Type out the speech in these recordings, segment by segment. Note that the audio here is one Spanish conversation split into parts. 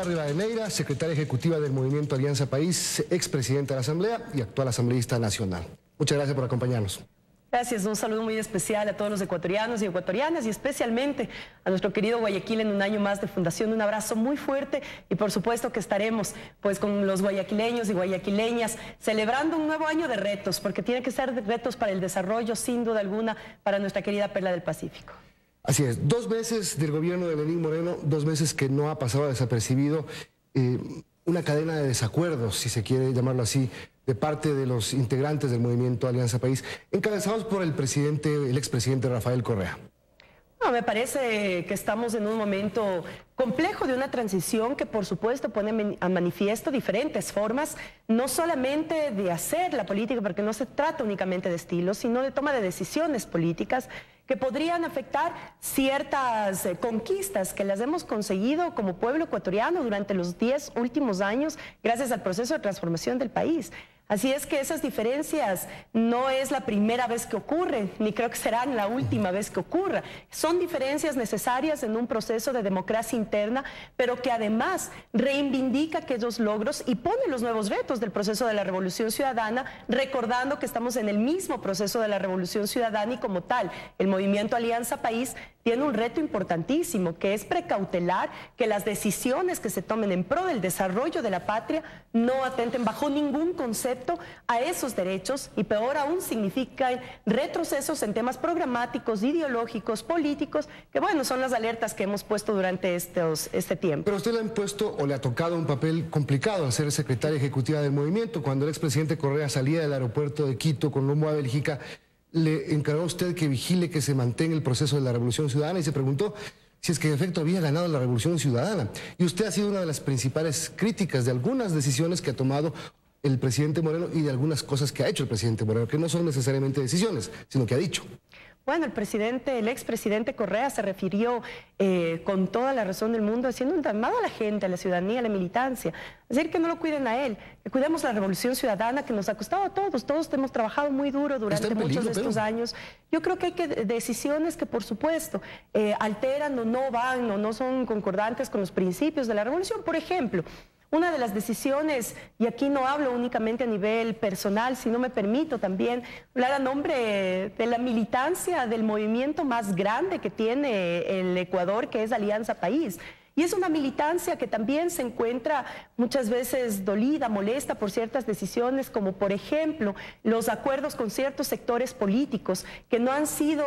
Rivadeneira, secretaria ejecutiva del Movimiento Alianza País, expresidenta de la Asamblea y actual asambleísta nacional. Muchas gracias por acompañarnos. Gracias, un saludo muy especial a todos los ecuatorianos y ecuatorianas y especialmente a nuestro querido Guayaquil en un año más de fundación. Un abrazo muy fuerte y por supuesto que estaremos pues con los guayaquileños y guayaquileñas celebrando un nuevo año de retos, porque tiene que ser retos para el desarrollo sin duda alguna para nuestra querida Perla del Pacífico. Así es, 2 meses del gobierno de Lenín Moreno, 2 meses que no ha pasado desapercibido, una cadena de desacuerdos, si se quiere llamarlo así, de parte de los integrantes del Movimiento Alianza País, encabezados por el expresidente Rafael Correa. No, me parece que estamos en un momento complejo de una transición que por supuesto pone a manifiesto diferentes formas, no solamente de hacer la política, porque no se trata únicamente de estilos, sino de toma de decisiones políticas que podrían afectar ciertas conquistas que las hemos conseguido como pueblo ecuatoriano durante los 10 últimos años gracias al proceso de transformación del país. Así es que esas diferencias no es la primera vez que ocurren, ni creo que será la última vez que ocurra. Son diferencias necesarias en un proceso de democracia interna, pero que además reivindica aquellos logros y pone los nuevos retos del proceso de la Revolución Ciudadana, recordando que estamos en el mismo proceso de la Revolución Ciudadana y como tal, el Movimiento Alianza País tiene un reto importantísimo, que es precautelar que las decisiones que se tomen en pro del desarrollo de la patria no atenten bajo ningún concepto a esos derechos y peor aún significan retrocesos en temas programáticos, ideológicos, políticos, que bueno, son las alertas que hemos puesto durante este tiempo. Pero usted le han puesto o le ha tocado un papel complicado al ser secretaria ejecutiva del movimiento. Cuando el expresidente Correa salía del aeropuerto de Quito con rumbo a Bélgica, le encargó a usted que vigile que se mantenga el proceso de la Revolución Ciudadana y se preguntó si es que en efecto había ganado la Revolución Ciudadana. Y usted ha sido una de las principales críticas de algunas decisiones que ha tomado el presidente Moreno y de algunas cosas que ha hecho el presidente Moreno, que no son necesariamente decisiones, sino que ha dicho. Bueno, el expresidente Correa se refirió con toda la razón del mundo, haciendo un llamado a la gente, a la ciudadanía, a la militancia, decir que no lo cuiden a él, que cuidemos la Revolución Ciudadana que nos ha costado a todos, todos hemos trabajado muy duro durante muchos de estos años. Yo creo que hay decisiones que por supuesto alteran o no van o no son concordantes con los principios de la revolución. Por ejemplo, una de las decisiones, y aquí no hablo únicamente a nivel personal, sino me permito también hablar a nombre de la militancia del movimiento más grande que tiene el Ecuador, que es Alianza País. Y es una militancia que también se encuentra muchas veces dolida, molesta por ciertas decisiones, como por ejemplo los acuerdos con ciertos sectores políticos que no han sido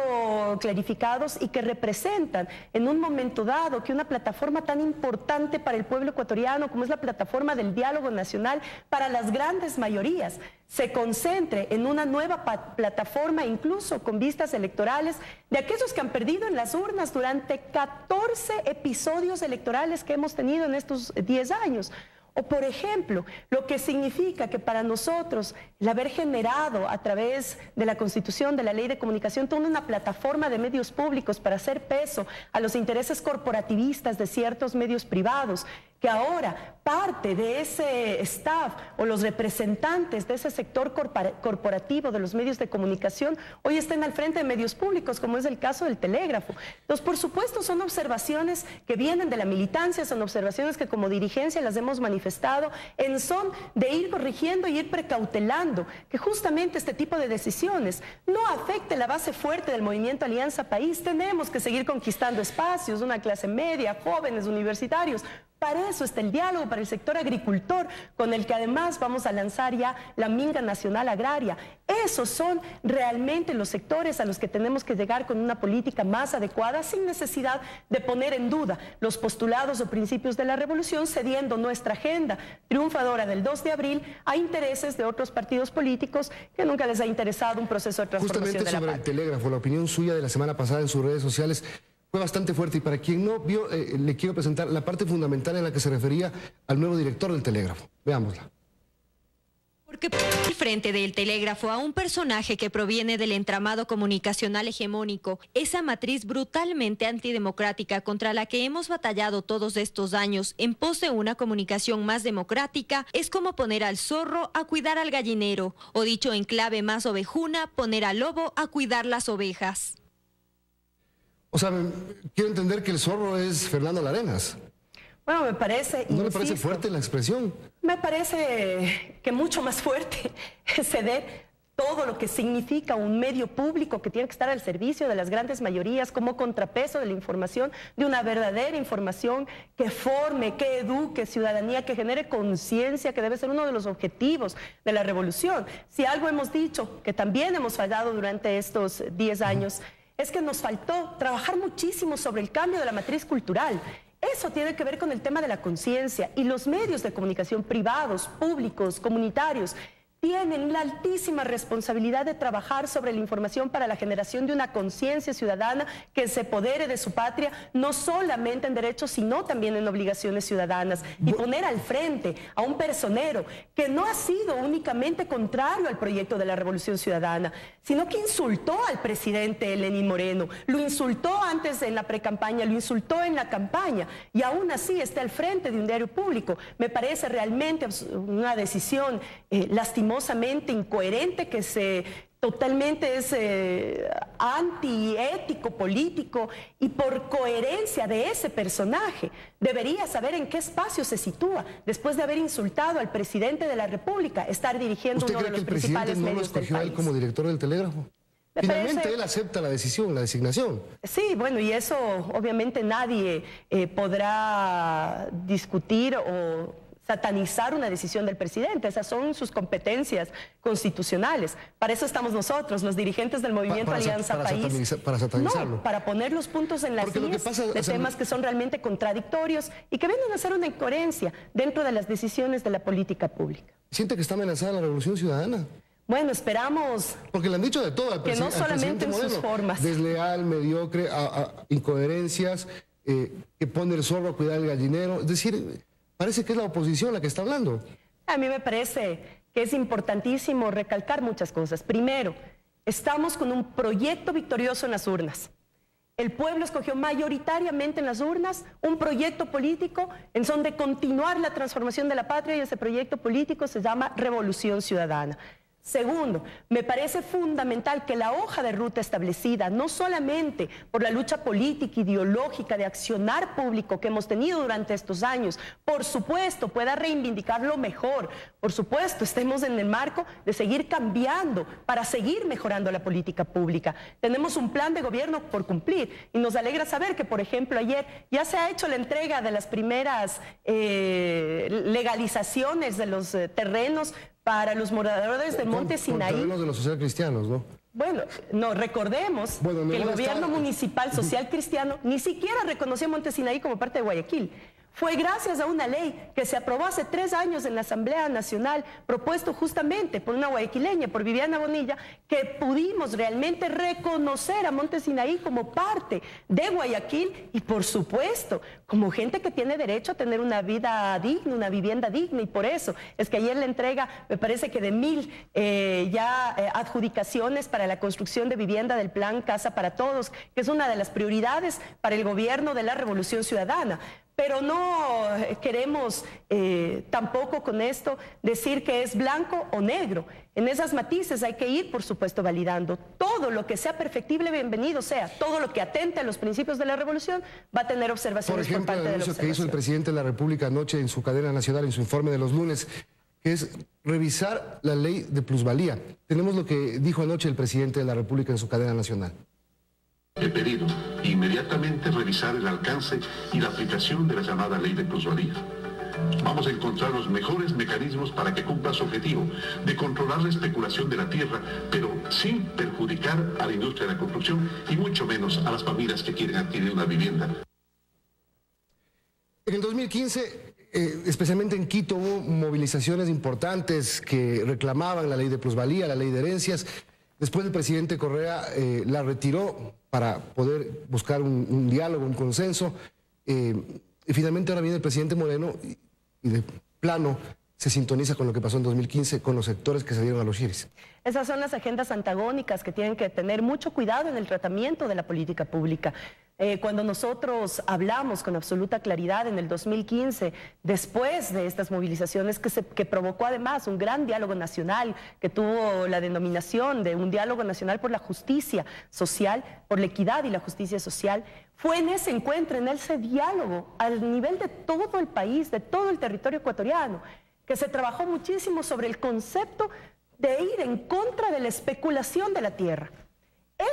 clarificados y que representan en un momento dado que una plataforma tan importante para el pueblo ecuatoriano como es la plataforma del diálogo nacional para las grandes mayorías se concentre en una nueva plataforma, incluso con vistas electorales, de aquellos que han perdido en las urnas durante 14 episodios electorales que hemos tenido en estos 10 años. O, por ejemplo, lo que significa que para nosotros el haber generado a través de la Constitución, de la Ley de Comunicación, toda una plataforma de medios públicos para hacer peso a los intereses corporativistas de ciertos medios privados, que ahora parte de ese staff o los representantes de ese sector corporativo de los medios de comunicación hoy estén al frente de medios públicos, como es el caso del Telégrafo. Entonces, por supuesto, son observaciones que vienen de la militancia, son observaciones que como dirigencia las hemos manifestado en son de ir corrigiendo y ir precautelando que justamente este tipo de decisiones no afecte la base fuerte del movimiento Alianza País. Tenemos que seguir conquistando espacios, una clase media, jóvenes, universitarios. Para eso está el diálogo, para el sector agricultor, con el que además vamos a lanzar ya la Minga Nacional Agraria. Esos son realmente los sectores a los que tenemos que llegar con una política más adecuada, sin necesidad de poner en duda los postulados o principios de la revolución, cediendo nuestra agenda triunfadora del 2 de abril a intereses de otros partidos políticos que nunca les ha interesado un proceso de transformación de la patria. Justamente sobre el Telégrafo, la opinión suya de la semana pasada en sus redes sociales fue bastante fuerte y para quien no vio, le quiero presentar la parte fundamental en la que se refería al nuevo director del Telégrafo. Veámosla. Porque al frente del Telégrafo a un personaje que proviene del entramado comunicacional hegemónico, esa matriz brutalmente antidemocrática contra la que hemos batallado todos estos años en pos de una comunicación más democrática, es como poner al zorro a cuidar al gallinero, o dicho en clave más ovejuna, poner al lobo a cuidar las ovejas. O sea, quiero entender que el zorro es Fernando Larenas. Bueno, me parece... ¿No le parece fuerte la expresión? Me parece que mucho más fuerte es ceder todo lo que significa un medio público que tiene que estar al servicio de las grandes mayorías como contrapeso de la información, de una verdadera información que forme, que eduque ciudadanía, que genere conciencia, que debe ser uno de los objetivos de la revolución. Si algo hemos dicho, que también hemos fallado durante estos 10 años, es que nos faltó trabajar muchísimo sobre el cambio de la matriz cultural. Eso tiene que ver con el tema de la conciencia, y los medios de comunicación privados, públicos, comunitarios, tienen la altísima responsabilidad de trabajar sobre la información para la generación de una conciencia ciudadana que se apodere de su patria, no solamente en derechos, sino también en obligaciones ciudadanas, y poner al frente a un personero que no ha sido únicamente contrario al proyecto de la Revolución Ciudadana, sino que insultó al presidente Lenín Moreno, lo insultó antes en la precampaña, lo insultó en la campaña, y aún así está al frente de un diario público. Me parece realmente una decisión lastimosamente incoherente, que totalmente es antiético, político, y por coherencia de ese personaje debería saber en qué espacio se sitúa después de haber insultado al presidente de la República, estar dirigiendo uno de los principales medios del país. ¿Usted cree que el presidente no lo escogió a él como director del Telégrafo? Finalmente él acepta la decisión, la designación. Sí, bueno, y eso obviamente nadie podrá discutir o satanizar una decisión del presidente. Esas son sus competencias constitucionales. Para eso estamos nosotros, los dirigentes del movimiento Alianza País. Para satanizarlo. No, para poner los puntos en las sillas de temas que son realmente contradictorios y que vienen a ser una incoherencia dentro de las decisiones de la política pública. ¿Siente que está amenazada la Revolución Ciudadana? Bueno, esperamos... Porque le han dicho de todo al presidente. Que no solamente en sus formas. Desleal, mediocre, incoherencias, que pone el zorro a cuidar el gallinero. Es decir, parece que es la oposición la que está hablando. A mí me parece que es importantísimo recalcar muchas cosas. Primero, estamos con un proyecto victorioso en las urnas. El pueblo escogió mayoritariamente en las urnas un proyecto político en son de continuar la transformación de la patria, y ese proyecto político se llama Revolución Ciudadana. Segundo, me parece fundamental que la hoja de ruta establecida, no solamente por la lucha política, ideológica, de accionar público que hemos tenido durante estos años, por supuesto, pueda reivindicar lo mejor. Por supuesto, estemos en el marco de seguir cambiando para seguir mejorando la política pública. Tenemos un plan de gobierno por cumplir y nos alegra saber que, por ejemplo, ayer ya se ha hecho la entrega de las primeras legalizaciones de los terrenos para los moradores de Monte Sinaí. Terrenos de los social cristianos, ¿no? Bueno, no, recordemos que el gobierno municipal social cristiano ni siquiera reconoció Monte Sinaí como parte de Guayaquil. Fue gracias a una ley que se aprobó hace 3 años en la Asamblea Nacional, propuesto justamente por una guayaquileña, por Viviana Bonilla, que pudimos realmente reconocer a Monte Sinaí como parte de Guayaquil y, por supuesto, como gente que tiene derecho a tener una vida digna, una vivienda digna. Y por eso es que ayer la entrega, me parece que de 1000 adjudicaciones para la construcción de vivienda del Plan Casa para Todos, que es una de las prioridades para el gobierno de la Revolución Ciudadana. Pero no queremos tampoco con esto decir que es blanco o negro. En esas matices hay que ir, por supuesto, validando. Todo lo que sea perfectible, bienvenido sea. Todo lo que atente a los principios de la revolución va a tener observaciones por parte de la observación. Por ejemplo, el anuncio que hizo el presidente de la República anoche en su cadena nacional, en su informe de los lunes, que es revisar la ley de plusvalía. Tenemos lo que dijo anoche el presidente de la República en su cadena nacional. He pedido inmediatamente revisar el alcance y la aplicación de la llamada ley de plusvalía. Vamos a encontrar los mejores mecanismos para que cumpla su objetivo de controlar la especulación de la tierra, pero sin perjudicar a la industria de la construcción y mucho menos a las familias que quieren adquirir una vivienda. En el 2015, especialmente en Quito, hubo movilizaciones importantes que reclamaban la ley de plusvalía, la ley de herencias. Después el presidente Correa la retiró para poder buscar un diálogo, un consenso. Y finalmente ahora viene el presidente Moreno y de plano se sintoniza con lo que pasó en 2015 con los sectores que salieron a los giris. Esas son las agendas antagónicas que tienen que tener mucho cuidado en el tratamiento de la política pública. Cuando nosotros hablamos con absoluta claridad en el 2015, después de estas movilizaciones que provocó además un gran diálogo nacional, que tuvo la denominación de un diálogo nacional por la justicia social, por la equidad y la justicia social, fue en ese encuentro, en ese diálogo, al nivel de todo el país, de todo el territorio ecuatoriano, que se trabajó muchísimo sobre el concepto de ir en contra de la especulación de la tierra.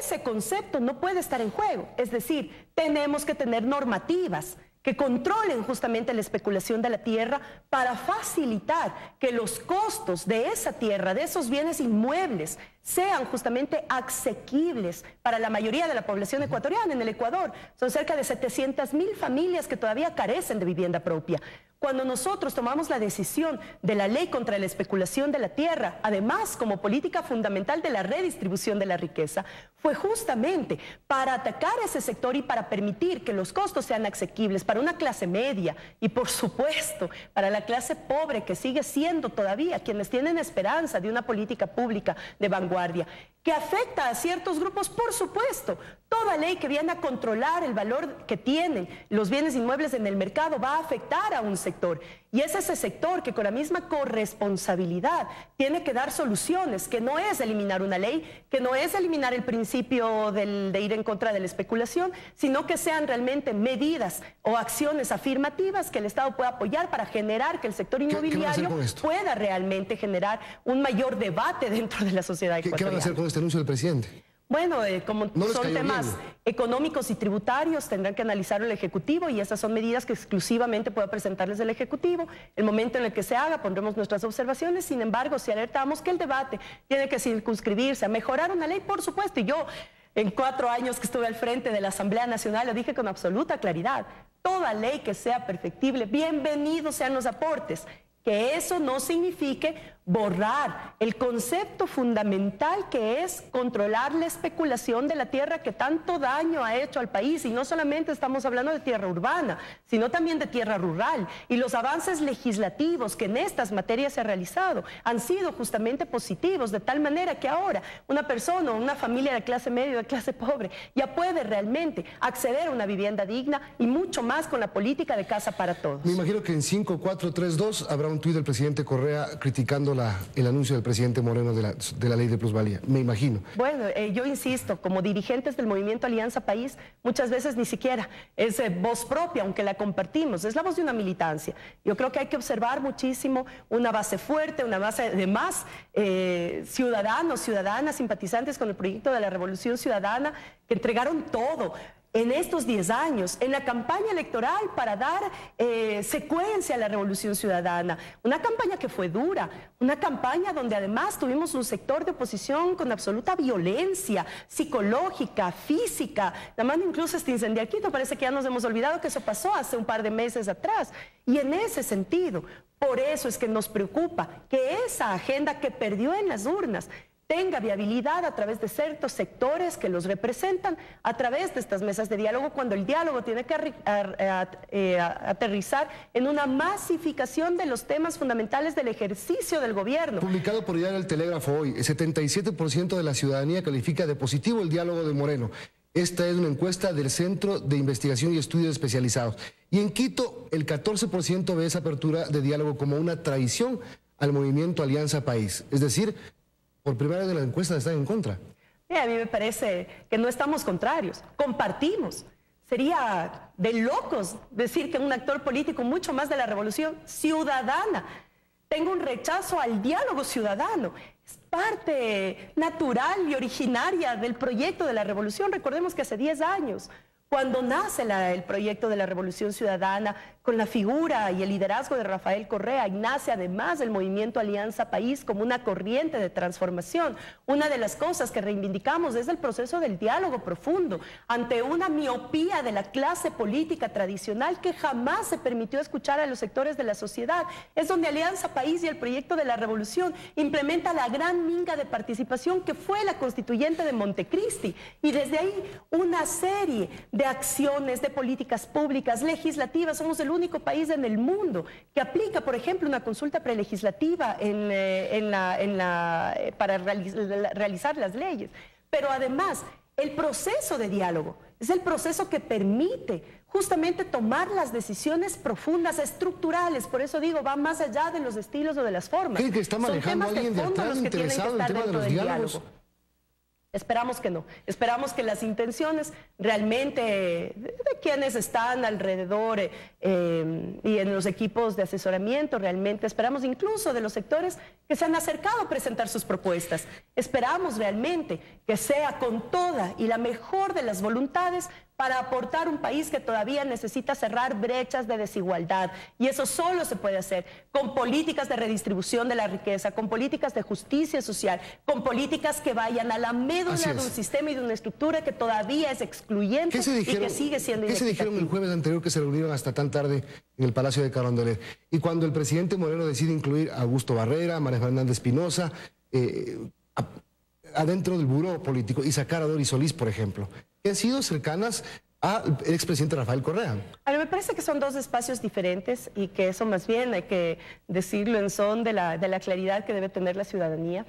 Ese concepto no puede estar en juego, es decir, tenemos que tener normativas que controlen justamente la especulación de la tierra para facilitar que los costos de esa tierra, de esos bienes inmuebles, sean justamente asequibles para la mayoría de la población ecuatoriana. En el Ecuador son cerca de 700.000 familias que todavía carecen de vivienda propia. Cuando nosotros tomamos la decisión de la ley contra la especulación de la tierra, además como política fundamental de la redistribución de la riqueza, fue justamente para atacar ese sector y para permitir que los costos sean asequibles para una clase media y, por supuesto, para la clase pobre, que sigue siendo todavía quienes tienen esperanza de una política pública de vanguardia, que afecta a ciertos grupos, por supuesto. Toda ley que viene a controlar el valor que tienen los bienes inmuebles en el mercado va a afectar a un sector. Y es ese sector que con la misma corresponsabilidad tiene que dar soluciones, que no es eliminar una ley, que no es eliminar el principio de ir en contra de la especulación, sino que sean realmente medidas o acciones afirmativas que el Estado pueda apoyar para generar que el sector inmobiliario pueda realmente generar un mayor debate dentro de la sociedad ecuatoriana. ¿Qué van a hacer con este anuncio del presidente? Bueno, como son temas económicos y tributarios, tendrán que analizarlo el Ejecutivo y esas son medidas que exclusivamente pueda presentarles el Ejecutivo. El momento en el que se haga, pondremos nuestras observaciones. Sin embargo, si alertamos que el debate tiene que circunscribirse a mejorar una ley, por supuesto, y yo en 4 años que estuve al frente de la Asamblea Nacional lo dije con absoluta claridad: toda ley que sea perfectible, bienvenidos sean los aportes. Que eso no signifique borrar el concepto fundamental que es controlar la especulación de la tierra que tanto daño ha hecho al país. Y no solamente estamos hablando de tierra urbana, sino también de tierra rural. Y los avances legislativos que en estas materias se han realizado han sido justamente positivos, de tal manera que ahora una persona o una familia de clase media o de clase pobre ya puede realmente acceder a una vivienda digna y mucho más con la política de casa para todos. Me imagino que en 5432 habrá un tuit del presidente Correa criticando el anuncio del presidente Moreno de la ley de plusvalía, me imagino. Bueno, yo insisto, como dirigentes del movimiento Alianza País, muchas veces ni siquiera es voz propia, aunque la compartimos, es la voz de una militancia. Yo creo que hay que observar muchísimo una base fuerte, una base de más ciudadanos, ciudadanas, simpatizantes con el proyecto de la Revolución Ciudadana, que entregaron todo en estos 10 años, en la campaña electoral para dar secuencia a la Revolución Ciudadana. Una campaña que fue dura, una campaña donde además tuvimos un sector de oposición con absoluta violencia psicológica, física, llamando incluso este incendiar Quito. Parece que ya nos hemos olvidado que eso pasó hace un par de meses atrás. Y en ese sentido, por eso es que nos preocupa que esa agenda que perdió en las urnas tenga viabilidad a través de ciertos sectores que los representan, a través de estas mesas de diálogo, cuando el diálogo tiene que aterrizar en una masificación de los temas fundamentales del ejercicio del gobierno. Publicado por Diario El Telégrafo hoy, el 77% de la ciudadanía califica de positivo el diálogo de Moreno. Esta es una encuesta del Centro de Investigación y Estudios Especializados. Y en Quito, el 14% ve esa apertura de diálogo como una traición al movimiento Alianza País. Es decir, por primera vez en las encuestas están en contra. A mí me parece que no estamos contrarios, compartimos. Sería de locos decir que un actor político mucho más de la Revolución Ciudadana tenga un rechazo al diálogo ciudadano. Es parte natural y originaria del proyecto de la Revolución. Recordemos que hace 10 años, cuando nace el proyecto de la Revolución Ciudadana, con la figura y el liderazgo de Rafael Correa, y nace además el movimiento Alianza País como una corriente de transformación. Una de las cosas que reivindicamos es el proceso del diálogo profundo ante una miopía de la clase política tradicional que jamás se permitió escuchar a los sectores de la sociedad. Es donde Alianza País y el proyecto de la Revolución implementa la gran minga de participación que fue la constituyente de Montecristi, y desde ahí una serie de acciones, de políticas públicas, legislativas. Somos el único país en el mundo que aplica, por ejemplo, una consulta prelegislativa para realizar las leyes. Pero además, el proceso de diálogo, es el proceso que permite justamente tomar las decisiones profundas, estructurales. Por eso digo, va más allá de los estilos o de las formas. ¿Cree que está manejando a alguien de atrás interesado en el tema de los diálogos? Esperamos que no. Esperamos que las intenciones realmente de quienes están alrededor y en los equipos de asesoramiento, realmente esperamos incluso de los sectores que se han acercado a presentar sus propuestas. Esperamos realmente que sea con toda y la mejor de las voluntades para aportar un país que todavía necesita cerrar brechas de desigualdad. Y eso solo se puede hacer con políticas de redistribución de la riqueza, con políticas de justicia social, con políticas que vayan a la médula de un sistema y de una estructura que todavía es excluyente y que sigue siendo inequitativo. ¿Qué se dijeron el jueves anterior que se reunieron hasta tan tarde en el Palacio de Carondelet? Y cuando el presidente Moreno decide incluir a Augusto Barrera, a María Fernanda Espinosa, adentro del buró político y sacar a Doris Solís, por ejemplo, que han sido cercanas al expresidente Rafael Correa. A mí me parece que son dos espacios diferentes y que eso más bien hay que decirlo en son de la claridad que debe tener la ciudadanía.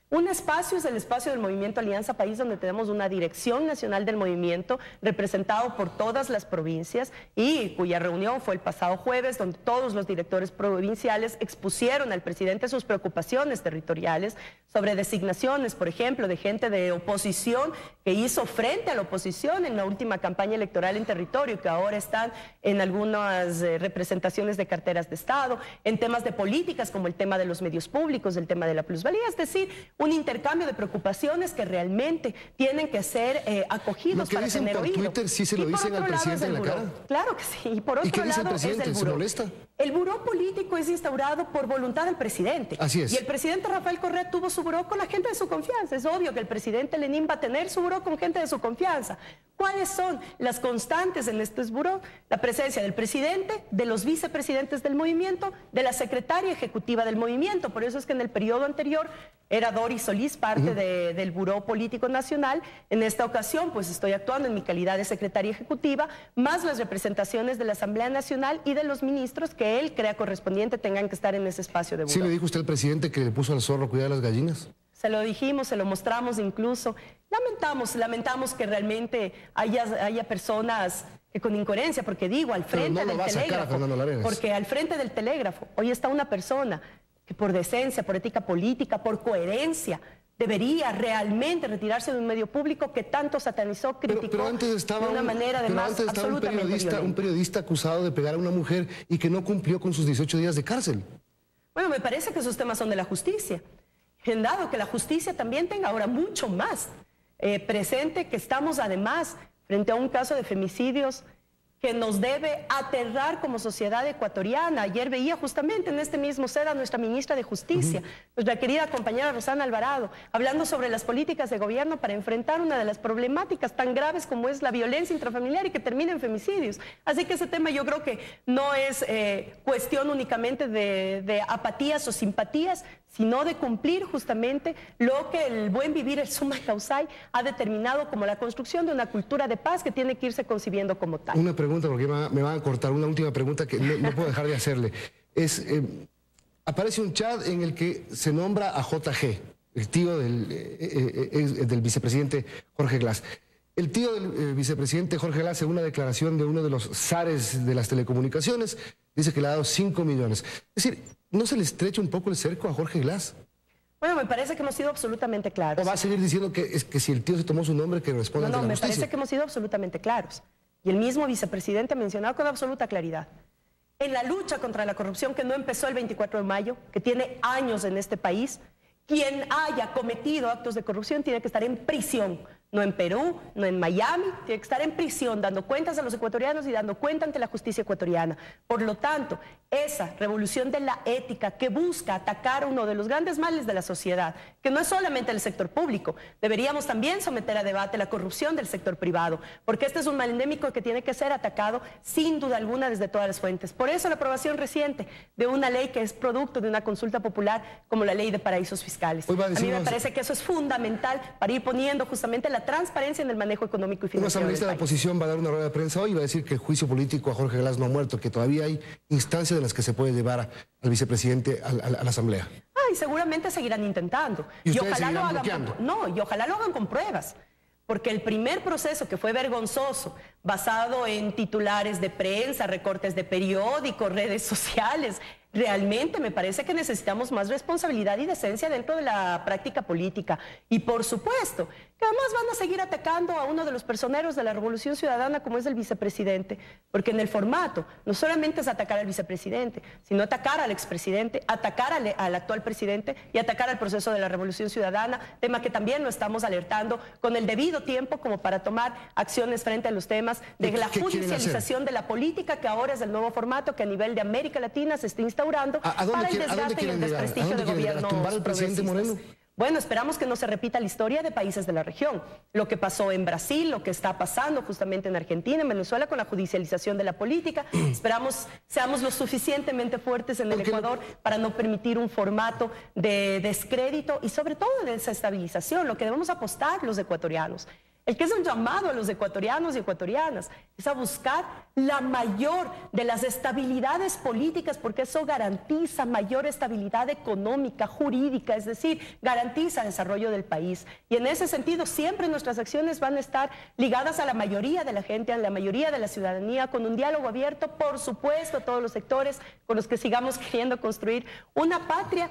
Un espacio es el espacio del Movimiento Alianza País, donde tenemos una dirección nacional del movimiento representado por todas las provincias y cuya reunión fue el pasado jueves, donde todos los directores provinciales expusieron al presidente sus preocupaciones territoriales sobre designaciones, por ejemplo, de gente de oposición que hizo frente a la oposición en la última campaña electoral en territorio y que ahora están en algunas representaciones de carteras de Estado, en temas de políticas como el tema de los medios públicos, el tema de la plusvalía, es decir, un intercambio de preocupaciones que realmente tienen que ser acogidos para tener oído. Lo que dicen por Twitter, ¿sí se lo dicen al presidente en la cara? Claro que sí. Y por otro lado es el buró. ¿Se molesta? El buró político es instaurado por voluntad del presidente. Así es. Y el presidente Rafael Correa tuvo su buró con la gente de su confianza. Es obvio que el presidente Lenín va a tener su buró con gente de su confianza. ¿Cuáles son las constantes en este buró? La presencia del presidente, de los vicepresidentes del movimiento, de la secretaria ejecutiva del movimiento. Por eso es que en el periodo anterior era Doris Solís parte del Buró Político Nacional. En esta ocasión, pues estoy actuando en mi calidad de secretaria ejecutiva, más las representaciones de la Asamblea Nacional y de los ministros que él crea correspondiente tengan que estar en ese espacio de buró. ¿Sí le dijo usted al presidente que le puso al zorro a cuidar las gallinas? Se lo dijimos, se lo mostramos incluso. Lamentamos que realmente haya personas que con incoherencia, porque digo, al frente del telégrafo, porque al frente del telégrafo hoy está una persona que por decencia, por ética política, por coherencia, debería realmente retirarse de un medio público que tanto satanizó, criticó pero antes estaba de una manera además absolutamente violenta. Un periodista acusado de pegar a una mujer y que no cumplió con sus 18 días de cárcel. Bueno, me parece que esos temas son de la justicia. En dado que la justicia también tenga ahora mucho más presente, que estamos además frente a un caso de femicidios que nos debe aterrar como sociedad ecuatoriana. Ayer veía justamente en este mismo sede a nuestra ministra de Justicia, nuestra querida compañera Rosana Alvarado, hablando sobre las políticas de gobierno para enfrentar una de las problemáticas tan graves como es la violencia intrafamiliar y que termina en femicidios. Así que ese tema yo creo que no es cuestión únicamente de apatías o simpatías, sino de cumplir justamente lo que el buen vivir, el summa causai, ha determinado como la construcción de una cultura de paz que tiene que irse concibiendo como tal. Una pregunta, porque me van a cortar, una última pregunta que no puedo dejar de hacerle. Aparece un chat en el que se nombra a JG, el tío del vicepresidente Jorge Glass. El tío del vicepresidente Jorge Glass, en una declaración de uno de los zares de las telecomunicaciones, dice que le ha dado 5 millones. Es decir, ¿no se le estrecha un poco el cerco a Jorge Glass? Bueno, me parece que hemos sido absolutamente claros. ¿O va a seguir diciendo que si el tío se tomó su nombre, que responda ante la justicia? No, me parece que hemos sido absolutamente claros. Y el mismo vicepresidente ha mencionado con absoluta claridad. En la lucha contra la corrupción que no empezó el 24 de mayo, que tiene años en este país, quien haya cometido actos de corrupción tiene que estar en prisión. No en Perú, no en Miami, tiene que estar en prisión dando cuentas a los ecuatorianos y dando cuenta ante la justicia ecuatoriana. Por lo tanto, esa revolución de la ética que busca atacar uno de los grandes males de la sociedad, que no es solamente el sector público, deberíamos también someter a debate la corrupción del sector privado, porque este es un mal endémico que tiene que ser atacado sin duda alguna desde todas las fuentes. Por eso la aprobación reciente de una ley que es producto de una consulta popular como la ley de paraísos fiscales. A mí me parece que eso es fundamental para ir poniendo justamente la transparencia en el manejo económico y financiero. Un asambleísta de la oposición va a dar una rueda de prensa hoy y va a decir que el juicio político a Jorge Glass no ha muerto, que todavía hay instancias en las que se puede llevar al vicepresidente a la asamblea. Y seguramente seguirán intentando. ¿Y ustedes seguirán bloqueando? No, y ojalá lo hagan con pruebas. porque el primer proceso, que fue vergonzoso, basado en titulares de prensa, recortes de periódicos, redes sociales, realmente me parece que necesitamos más responsabilidad y decencia dentro de la práctica política. Y por supuesto, que además van a seguir atacando a uno de los personeros de la Revolución Ciudadana, como es el vicepresidente, porque en el formato no solamente es atacar al vicepresidente, sino atacar al expresidente, atacar al actual presidente y atacar al proceso de la Revolución Ciudadana, tema que también lo estamos alertando con el debido tiempo como para tomar acciones frente a los temas de la judicialización de la política, que ahora es el nuevo formato que a nivel de América Latina se está instaurando para el desgaste y el desprestigio de gobiernos ¿A tumbar al presidente Moreno? Bueno, esperamos que no se repita la historia de países de la región. Lo que pasó en Brasil, lo que está pasando justamente en Argentina, en Venezuela, con la judicialización de la política. Esperamos seamos lo suficientemente fuertes en el Ecuador para no permitir un formato de descrédito y sobre todo de desestabilización, lo que debemos apostar los ecuatorianos. El que es un llamado a los ecuatorianos y ecuatorianas es a buscar la mayor de las estabilidades políticas, porque eso garantiza mayor estabilidad económica, jurídica, es decir, garantiza el desarrollo del país. Y en ese sentido siempre nuestras acciones van a estar ligadas a la mayoría de la gente, a la mayoría de la ciudadanía, con un diálogo abierto, por supuesto, a todos los sectores con los que sigamos queriendo construir una patria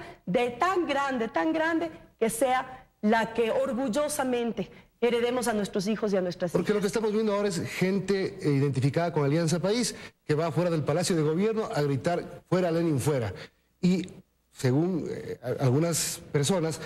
tan grande, que sea la que orgullosamente heredemos a nuestros hijos y a nuestras hijas. Porque lo que estamos viendo ahora es gente identificada con Alianza País que va fuera del Palacio de Gobierno a gritar fuera Lenin, fuera. Y según algunas personas,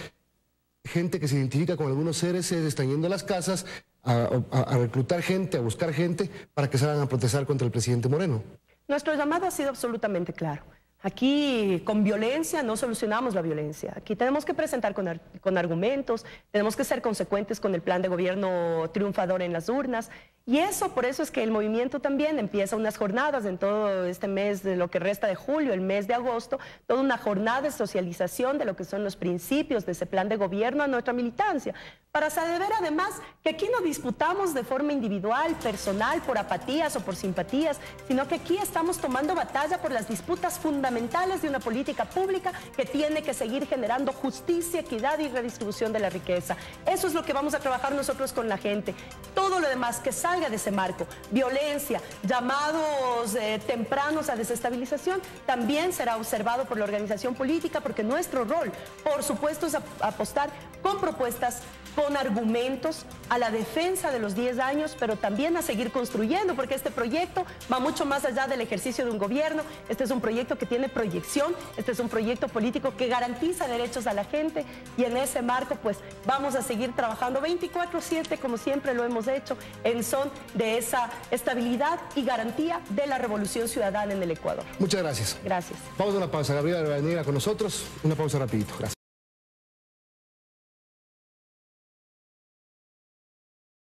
gente que se identifica con algunos seres se están yendo a las casas a reclutar gente, a buscar gente para que salgan a protestar contra el presidente Moreno. Nuestro llamado ha sido absolutamente claro. Aquí con violencia no solucionamos la violencia. Aquí tenemos que presentar con argumentos, tenemos que ser consecuentes con el plan de gobierno triunfador en las urnas. Y por eso es que el movimiento también empieza unas jornadas en todo este mes, de lo que resta de julio, el mes de agosto, toda una jornada de socialización de lo que son los principios de ese plan de gobierno a nuestra militancia, para saber además que aquí no disputamos de forma individual, personal, por apatías o por simpatías, sino que aquí estamos tomando batalla por las disputas fundamentales de una política pública que tiene que seguir generando justicia, equidad y redistribución de la riqueza. Eso es lo que vamos a trabajar nosotros con la gente. Todo lo demás que salga de ese marco, violencia, llamados tempranos a desestabilización, también será observado por la organización política, porque nuestro rol, por supuesto, es apostar con propuestas, con argumentos, a la defensa de los 10 años, pero también a seguir construyendo, porque este proyecto va mucho más allá del ejercicio de un gobierno. Este es un proyecto que tiene proyección, este es un proyecto político que garantiza derechos a la gente, y en ese marco pues vamos a seguir trabajando 24/7 como siempre lo hemos hecho, en son de esa estabilidad y garantía de la revolución ciudadana en el Ecuador. Muchas gracias. Gracias. Vamos a una pausa. Gabriela Rivadeneira con nosotros. Una pausa rapidito. Gracias.